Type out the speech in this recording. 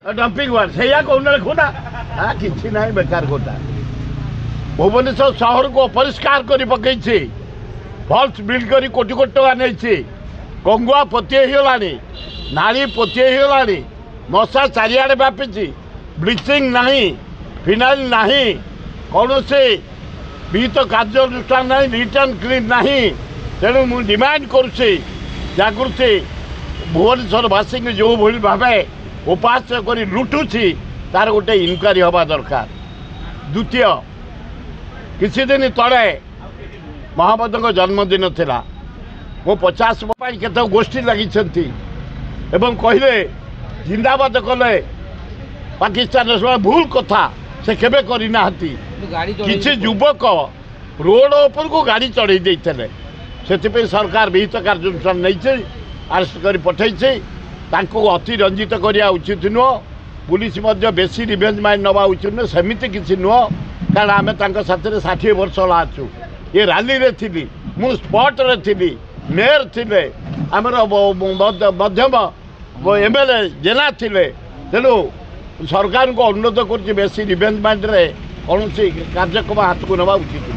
Dumping ward से कौन खोटा कि ना बेकार खोटा भुवनेश्वर सहर को अपरिष्कार कर पकई फल्स बिल कर कोटी कोटी टका नहीं कंगुआ पोतीगला नाली पोतीगला मशा चारिड़े व्यापी ब्लीचिंग ना फिनाइल ना कौन से विहित कार्यानुष्ठान ना रिटर्न क्लीन ना तेणु मु डिमांड करुचे जागृति भुवनेश्वरवासी जो भाई भाव उपास कर लुटुची तार गोटे इनक्वारी हवा दरकार। द्वितीय किसी दिन तले महाबोध जन्मदिन थिला मो 50 केत गोष्ठी लगी कहले जिंदाबाद कले पाकिस्तान भूल कथा से केबे करना किसी युवक रोड उपर को गाड़ी चढ़ई देते से सरकार विहित कार्यानुष्ठान नहीं अरेस्ट कर पठे अति रंजित करवा उचित नुह पुलिस बेसी रिवेंज माइंड नवा उचित नुह सेमती किसी नुह कारण आम साथ 60 वर्ष अच्छु ये रैली रे थी मु स्पॉट रे थी मेयर थे आमर मध्यम एमएलए जेना थे तेणु सरकार को अनुरोध कर बेसी रिवेंज माइंड रे कौन कार्यक्रम हाथ को नवा उचित।